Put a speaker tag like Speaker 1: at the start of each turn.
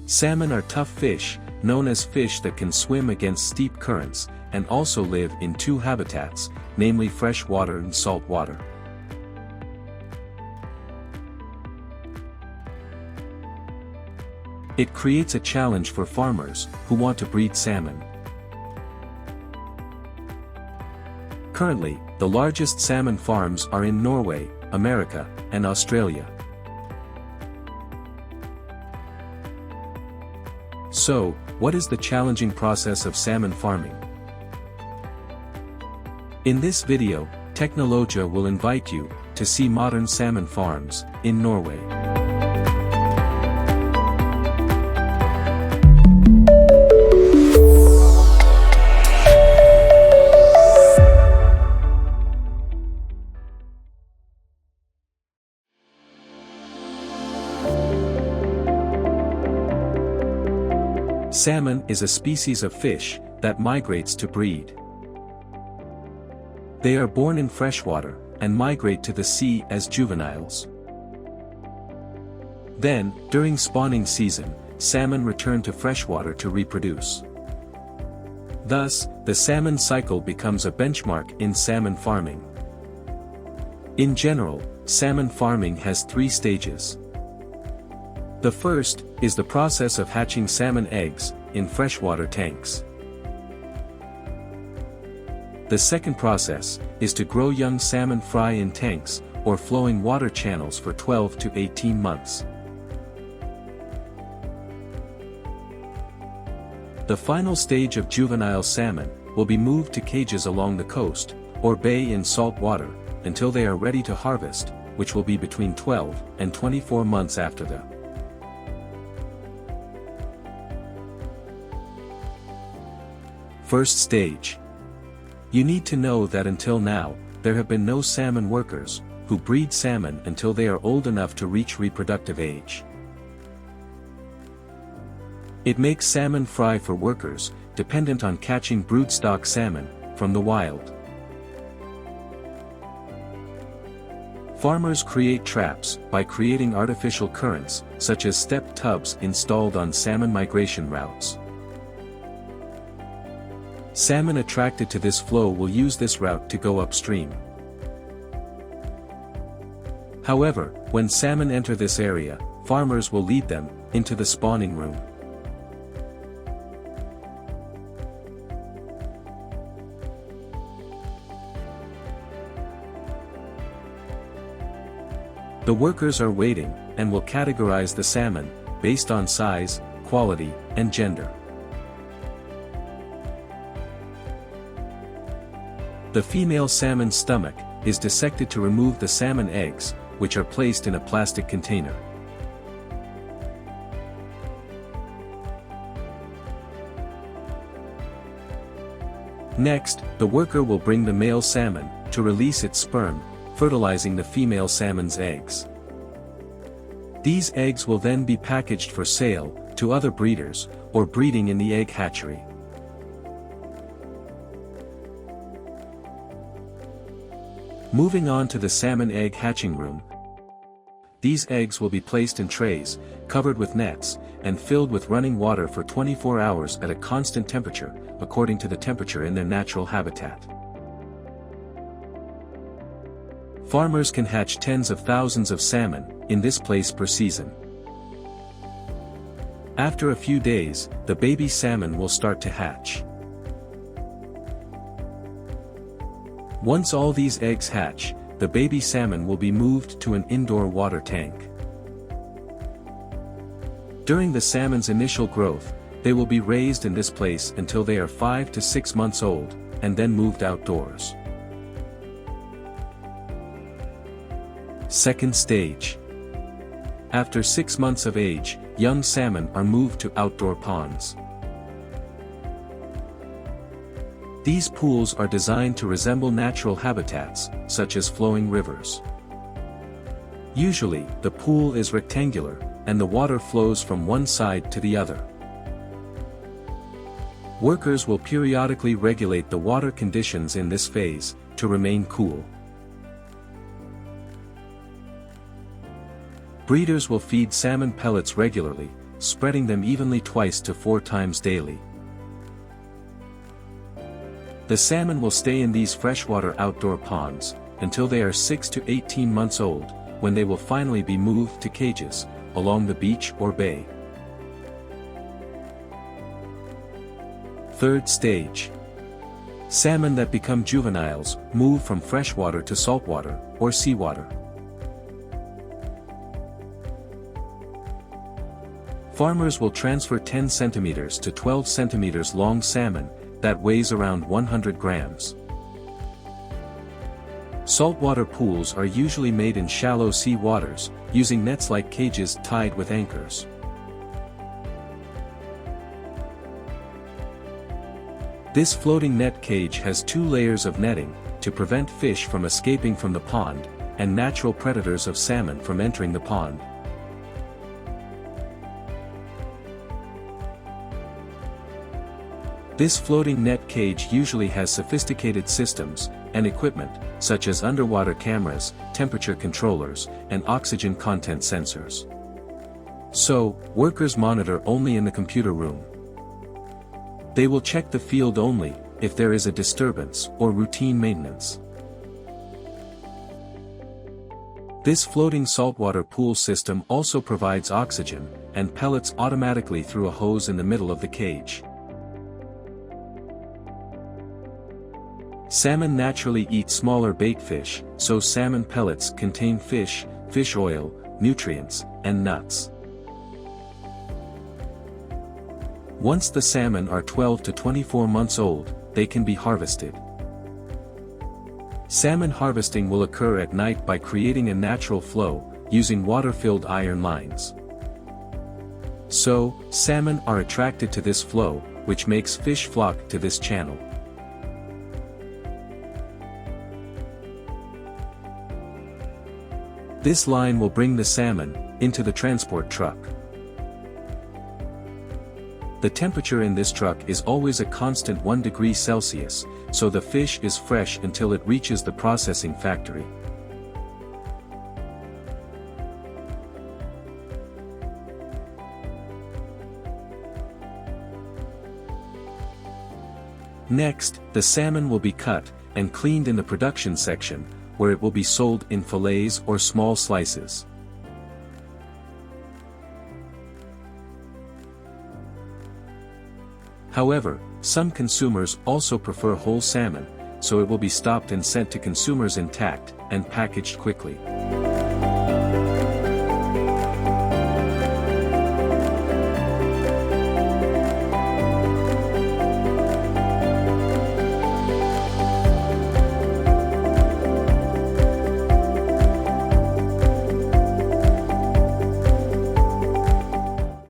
Speaker 1: Salmon are tough fish, known as fish that can swim against steep currents, and also live in two habitats, namely freshwater and saltwater. It creates a challenge for farmers who want to breed salmon. Currently, the largest salmon farms are in Norway, America, and Australia. So, what is the challenging process of salmon farming? In this video, Technologia will invite you to see modern salmon farms in Norway. Salmon is a species of fish that migrates to breed. They are born in freshwater and migrate to the sea as juveniles. Then, during spawning season, salmon return to freshwater to reproduce. Thus, the salmon cycle becomes a benchmark in salmon farming. In general, salmon farming has 3 stages. The first is the process of hatching salmon eggs in freshwater tanks. The second process is to grow young salmon fry in tanks or flowing water channels for 12 to 18 months. The final stage of juvenile salmon will be moved to cages along the coast or bay in salt water until they are ready to harvest, which will be between 12 and 24 months after the first stage. You need to know that until now, there have been no salmon workers who breed salmon until they are old enough to reach reproductive age. It makes salmon fry for workers dependent on catching broodstock salmon from the wild. Farmers create traps by creating artificial currents, such as step tubs installed on salmon migration routes. Salmon attracted to this flow will use this route to go upstream. However, when salmon enter this area, farmers will lead them into the spawning room. The workers are waiting and will categorize the salmon based on size, quality, and gender. The female salmon's stomach is dissected to remove the salmon eggs, which are placed in a plastic container. Next, the worker will bring the male salmon to release its sperm, fertilizing the female salmon's eggs. These eggs will then be packaged for sale to other breeders or breeding in the egg hatchery. Moving on to the salmon egg hatching room. These eggs will be placed in trays, covered with nets, and filled with running water for 24 hours at a constant temperature, according to the temperature in their natural habitat. Farmers can hatch tens of thousands of salmon in this place per season. After a few days, the baby salmon will start to hatch. Once all these eggs hatch, the baby salmon will be moved to an indoor water tank. During the salmon's initial growth, they will be raised in this place until they are 5 to 6 months old, and then moved outdoors. Second stage. After 6 months of age, young salmon are moved to outdoor ponds. These pools are designed to resemble natural habitats, such as flowing rivers. Usually, the pool is rectangular, and the water flows from one side to the other. Workers will periodically regulate the water conditions in this phase, to remain cool. Breeders will feed salmon pellets regularly, spreading them evenly twice to 4 times daily. The salmon will stay in these freshwater outdoor ponds until they are 6 to 18 months old, when they will finally be moved to cages along the beach or bay. Third stage. Salmon that become juveniles move from freshwater to saltwater or seawater. Farmers will transfer 10 centimeters to 12 centimeters long salmon that weighs around 100 grams. Saltwater pools are usually made in shallow sea waters, using nets like cages tied with anchors. This floating net cage has 2 layers of netting to prevent fish from escaping from the pond, and natural predators of salmon from entering the pond. This floating net cage usually has sophisticated systems and equipment, such as underwater cameras, temperature controllers, and oxygen content sensors. So, workers monitor only in the computer room. They will check the field only if there is a disturbance or routine maintenance. This floating saltwater pool system also provides oxygen and pellets automatically through a hose in the middle of the cage. Salmon naturally eat smaller bait fish, so salmon pellets contain fish oil, nutrients, and nuts. Once the salmon are 12 to 24 months old, they can be harvested. Salmon harvesting will occur at night by creating a natural flow, using water-filled iron lines. So, salmon are attracted to this flow, which makes fish flock to this channel. This line will bring the salmon into the transport truck. The temperature in this truck is always a constant 1 degree Celsius, so the fish is fresh until it reaches the processing factory. Next, the salmon will be cut and cleaned in the production section, where it will be sold in fillets or small slices. However, some consumers also prefer whole salmon, so it will be stopped and sent to consumers intact and packaged quickly.